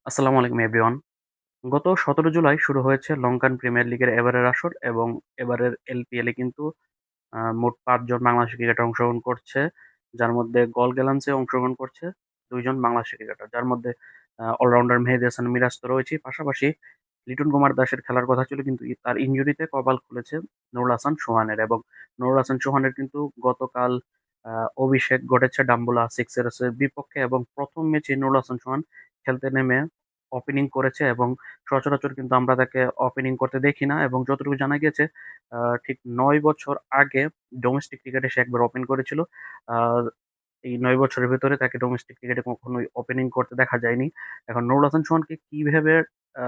আসসালামু আলাইকুম এভরিওয়ান। গত ১৭ জুলাই শুরু হয়েছে লঙ্কান প্রিমিয়ার লিগের এবারের আসর এবং এবারের এলপিএল এ কিন্তু মোট ৫ জন বাংলাদেশি ক্রিকেটার অংশগ্রহণ করছে। যার মধ্যে গল গ্যালান্সে অংশগ্রহণ করছে ২ জন বাংলাদেশি ক্রিকেটার। যার মধ্যে অলরাউন্ডার মেহেদী হাসান মিরাজ তো রয়েছেই। পাশাপাশি লিটন কুমার দাসের খেলার কথা ছিল কিন্তু তার ইনজুরিতে কপাল খুলেছে নুরুল হাসান সোহানের এবং নুরুল হাসান সোহানের কিন্তু গতকাল আ অভিষেক ঘটেছে ডাম্বুলা সিক্সার্সের বিপক্ষে এবং ১ম ম্যাচেই নুরুল হাসান সোহান খেলতে নেমে ওপেনিং করেছে এবং সচরাচর কিন্তু আমরা তাকে ওপেনিং করতে দেখি না এবং যতটুকু জানা গিয়েছে আ ঠিক ৯ বছর আগে ডোমেস্টিক ক্রিকেটে সে একবার ওপেন করেছিল। আর এই ৯ বছরের ভেতরে তাকে ডোমেস্টিক ক্রিকেটে কখনোই ওপেনিং করতে দেখা যায়নি। এখন নুরুল হাসান সোহানকে কিভাবে আ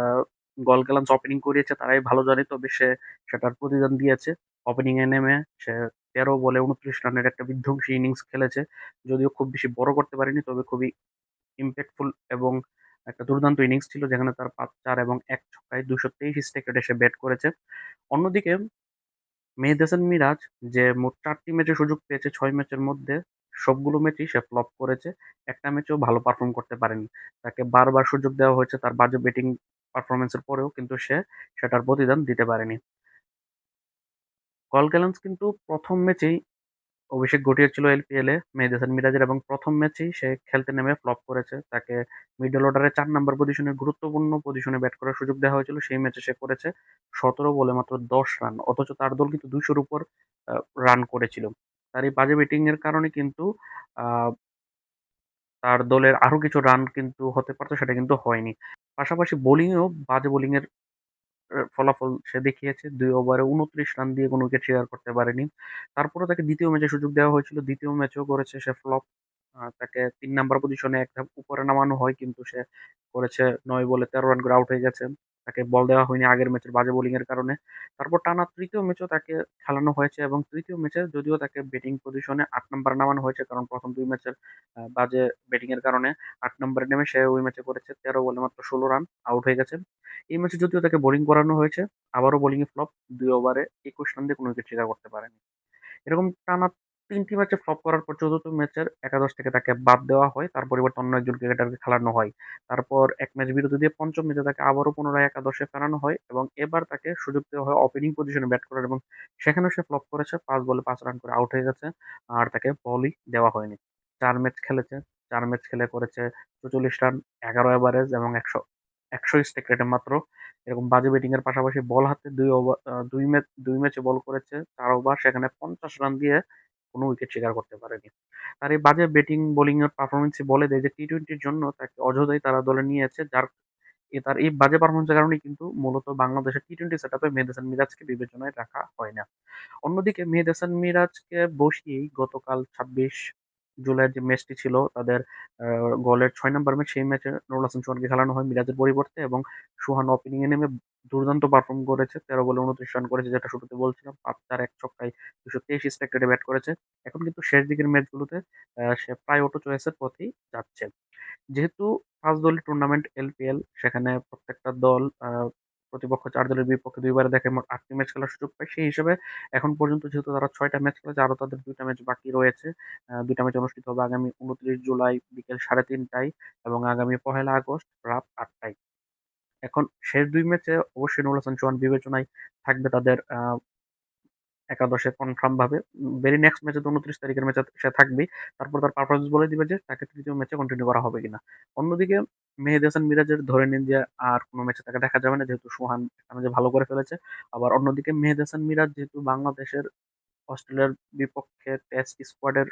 গল-গ্যালান্স ওপেনিং করিয়েছে তারাই ভালো জানে। তবে সে সেটার প্রতিদান দিয়েছে। ওপেনিং এ নেমে সে ১৩ বলে ২৯ রানের একটা বিধ্বংসী ইনিংস খেলেছে। যদিও খুব বেশি বড় করতে পারেনি তবে খুবই ইমপ্যাক্টফুল এবং একটা দুর্দান্ত ইনিংস ছিল যেখানে তার ৫-৪ এবং ১ ছক্কায় ২২৩ স্ট্রাইক রেটে সে ব্যাট করেছে। অন্যদিকে মেহেদী হাসান মিরাজ যে মোট ৪ টি ম্যাচে সুযোগ পেয়েছে ৬ ম্যাচের মধ্যে সবগুলো ম্যাচেই সে ফ্লপ করেছে। একটা ম্যাচেও ভালো পারফর্ম করতে পারেনি। তাকে বারবার সুযোগ দেওয়া হয়েছে তার বাজে ব্যাটিং পারফরম্যান্স এর পরেও কিন্তু সে সেটার প্রতিদান দিতে পারেনি। কল গ্যালান্স কিন্তু ১ম ম্যাচেই অভিষেক ঘটিয়েছিল এলপিএলে মেহেদী হাসান মিরাজের এবং ১ম ম্যাচেই সে খেলতে নেমে ফ্লপ করেছে। তাকে মিডল অর্ডারে ৪ নাম্বার পজিশনে গুরুত্বপূর্ণ পজিশনে ব্যাট করার সুযোগ দেওয়া হয়েছিল। সেই ম্যাচে সে করেছে ১৭ বলে মাত্র ১০ রান। অথচ তার দল কিন্তু ২০০ র উপর রান করেছিল। তার এই বাজে ব্যাটিং এর কারণে কিন্তু আ তার দলের আরো কিছু রান কিন্তু হতে পারত, সেটা কিন্তু হয়নি। পাশাপাশি বোলিংয়েও বাজে বোলিং এর ফলাফল সে দেখিয়েছে। ২ ওভারে ২৯ রান দিয়ে কোন উইকেট শিকার করতে পারেনি। তারপরেও তাকে ২য় ম্যাচে সুযোগ দেওয়া হয়েছিল। ২য় ম্যাচেও করেছে সে ফ্লপ। তাকে ৩ নাম্বার পজিশনে এক ধাপ উপরে নামানো হয় কিন্তু সে করেছে ৯ বলে ১৩ রান করে আউট হয়ে গেছে। তাকে বল দেওয়া হয়নি আগের ম্যাচের বাজে বোলিং এর কারণে। তারপর টানা ৩য় ম্যাচেও তাকে খেলানো হয়েছে এবং ৩য় ম্যাচে যদিও তাকে ব্যাটিং পজিশনে ৮ নাম্বারে নামানো হয়েছে কারণ ১ম ২ ম্যাচের বাজে ব্যাটিং এর কারণে ৮ নাম্বারে নেমে সে ওই ম্যাচে করেছে ১৩ বলে মাত্র ১৬ রান, আউট হয়ে গেছে। এই ম্যাচে যদিও তাকে বোলিং করানো হয়েছে, আবারও বোলিং এ ফ্লপ। ২ ওভারে ২১ রান দিয়ে কোন উইকেট শিকার করতে পারেনি। এরকম টানা ৩ টি ম্যাচে ফ্লপ করার পর ৪র্থ ম্যাচের একাদশ থেকে তাকে বাদ দেওয়া হয়। তার পরিবর্তে অন্য একজন ক্রিকেটারকে খেলানো হয়। তারপর ১ ম্যাচ বিরতি দিয়ে ৫ম ম্যাচে তাকে আবারও পুনরায় একাদশে ফেরানো হয় এবং এবার তাকে সুযোগ দেওয়া হয় ওপেনিং পজিশনে ব্যাট করার এবং সেখানেও সে ফ্লপ করেছে। ৫ বলে ৫ রান করে আউট হয়ে গেছে। আর তাকে বলই দেওয়া হয়নি। ৪ ম্যাচ খেলেছে। ৪ ম্যাচ খেলে করেছে ৪৪ রান, ১১ এভারেজ এবং ১০০ স্ট্রাইক রেটে মাত্র। এরকম বাজে ব্যাটিং এর পাশাপাশি বল হাতে ২ ওভার ২ ম্যাচে বল করেছে ৪ ওভার সেখানে ৫০ রান দিয়ে কোন উইকেট শিকার করতে পারেনি। তার এই বাজে ব্যাটিং, বোলিং এর পারফরম্যান্সই বলে দেয় যে টি-টোয়েন্টির জন্য তাকে অযথাই তারা দলে নিয়েছে। তার এই বাজে পারফরম্যান্স এর কারণেই কিন্তু মূলত বাংলাদেশের টি-টোয়েন্টি সেটআপে মেহেদী হাসান মিরাজকে বিবেচনায় রাখা হয় না। অন্যদিকে মেহেদী হাসান মিরাজকে বসিয়েই গতকাল ২৬ জুলাইয়ের যে ম্যাচটি ছিল তাদের আ গলের ৬ নাম্বার ম্যাচ, সেই ম্যাচে নুরুল হাসান সোহানকে খেলানো হয় মিরাজের পরিবর্তে এবং সোহান ওপেনিং এ নেমে দুর্দান্ত পারফর্ম করেছে। ১৩ বলে ২৯ রান করেছে যেটা শুরুতে বলছিলাম। ৫-৪ ১ ছক্কায় ২২৩ স্ট্রাইক রেটে ব্যাট করেছে। এখন কিন্তু শেষ দিকের ম্যাচগুলোতে সে প্রায় অটো চয়েসের পথেই যাচ্ছে। যেহেতু ৫ দলের টুর্নামেন্ট এলপিএল সেখানে প্রত্যেকটা দল প্রতিপক্ষ ৪ দলের বিপক্ষে ২ বারে দেখে মোট ৮ টি ম্যাচ খেলার সুযোগ পায়। সেই হিসেবে এখন পর্যন্ত যেহেতু তারা ৬ টা ম্যাচ খেলেছে আরো তাদের ২ টা ম্যাচ বাকি রয়েছে। ২ টা ম্যাচ অনুষ্ঠিত হবে আগামী ২৯ জুলাই বিকেল ৩:৩০ টায় এবং আগামী ১লা আগস্ট রাত ৮ টায়। এখন শেষ ২ ম্যাচে অবশ্যই নুরুল হাসান সোহান বিবেচনায় থাকবে তাদের একাদশে কনফার্ম ভাবে। ভেরি নেক্সট ম্যাচে তো ২৯ তারিখের ম্যাচে সে থাকবেই। তারপর তার পারফরম্যান্স বলে দিবে যে তাকে ৩য় ম্যাচে কন্টিনিউ করা হবে কিনা। অন্যদিকে মেহেদী হাসান মিরাজের ধরে নিন যে আর কোন ম্যাচে তাকে দেখা যাবে না যেহেতু সোহান একটা ম্যাচে ভালো করে ফেলেছে। আবার অন্যদিকে মেহেদী হাসান মিরাজ যেহেতু বাংলাদেশের অস্ট্রেলিয়ার বিপক্ষে টেস্ট স্কোয়াডের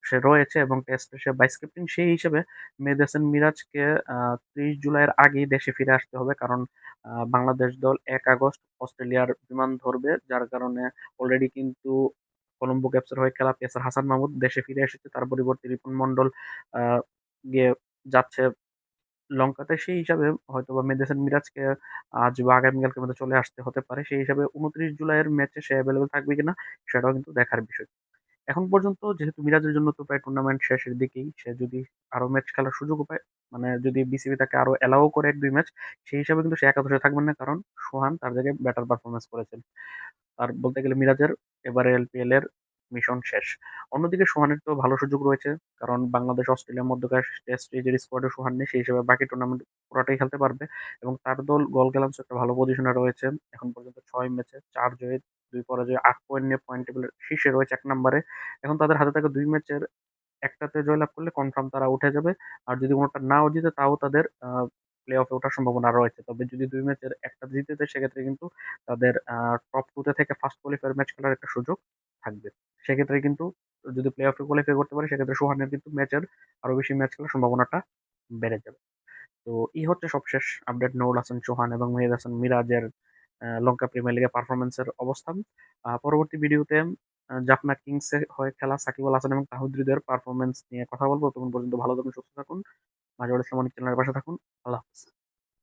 সে রয়েছে এবং টেস্টে সে ভাইস ক্যাপ্টেন। সেই হিসেবে মেহেদী হাসান মিরাজকে ৩০ জুলাইয়ের আগেই দেশে ফিরে আসতে হবে। কারণ বাংলাদেশ দল ১ আগস্ট অস্ট্রেলিয়ার বিমান ধরবে। যার কারণে অলরেডি কিন্তু কলম্বো ক্যাপসের হয়ে খেলা পেসার হাসান মাহমুদ দেশে ফিরে এসেছে। তার পরিবর্তে রিপন মন্ডল আ গিয়ে যাচ্ছে লঙ্কাতে। সেই হিসাবে হয়তোবা মেহেদী হাসান মিরাজকে আজ বা আগামীকালকের মধ্যে চলে আসতে হতে পারে। সেই হিসাবে ২৯ জুলাইয়ের ম্যাচে সে এভেইলেবল থাকবে কিনা সেটাও কিন্তু দেখার বিষয়। এখন পর্যন্ত যেহেতু মিরাজের জন্য তো প্রায় টুর্নামেন্ট শেষের দিকেই, সে যদি আরো ম্যাচ খেলার সুযোগও পায়, মানে যদি বিসিবি তাকে আরো এলাও করে ১-২ ম্যাচ, সেই হিসাবে কিন্তু সে একাদশে থাকবেন না। কারণ সোহান তার জায়গায় বেটার পারফরম্যান্স করেছেন। আর বলতে গেলে মিরাজের এবারে এলপিএল এর মিশন শেষ। অন্যদিকে সোহানের তো ভালো সুযোগ রয়েছে, কারণ বাংলাদেশ অস্ট্রেলিয়ার মধ্যকার টেস্ট সিরিজের স্কোয়াডে সোহান নেই, সেই হিসেবে বাকি টুর্নামেন্ট পুরোটাই খেলতে পারবে এবং তার দল গল গ্যালান্স একটা ভালো পজিশনে রয়েছে। এখন পর্যন্ত 6 ম্যাচে 4 জয়ে 2 পরাজয়ে 8 পয়েন্ট নিয়ে পয়েন্ট টেবিলের শীর্ষে রয়েছে 1 নম্বরে। এখন তাদের হাতে থাকা 2 ম্যাচের একটাতে জয়লাভ করলে কনফার্ম তারা উঠে যাবে। আর যদি কোনোটা নাও জিতে তাও তাদের প্লে অফে ওঠার সম্ভাবনা রয়েছে। তবে যদি 2 ম্যাচের একটা জিতে যায় সেক্ষেত্রে কিন্তু তাদের টপ 2 তে থেকে ফার্স্ট কোয়ালিফায়ার ম্যাচ খেলার একটা সুযোগ থাকবে। সেক্ষেত্রে কিন্তু যদি প্লে অফে কোয়ালিফাই করতে পারে সেক্ষেত্রে সোহানের কিন্তু ম্যাচের আরো বেশি ম্যাচ খেলার সম্ভাবনাটা বেড়ে যাবে। তো হচ্ছে সবশেষ আপডেট নুরুল হাসান চৌহান এবং মেহেদী হাসান মিরাজের লঙ্কা প্রিমিয়ার লিগে পারফরমেন্সের অবস্থান। পরবর্তী ভিডিওতে জাফনা কিংসের হয়ে খেলা সাকিব আল হাসান এবং তাহিদ হৃদয়ের পারফরমেন্স নিয়ে কথা বলবো। তখন পর্যন্ত ভালো থাকুন, সুস্থ থাকুন, মাজহারুল ইসলাম অনিক চ্যানেলের পাশে থাকুন। আল্লাহ হাফেজ।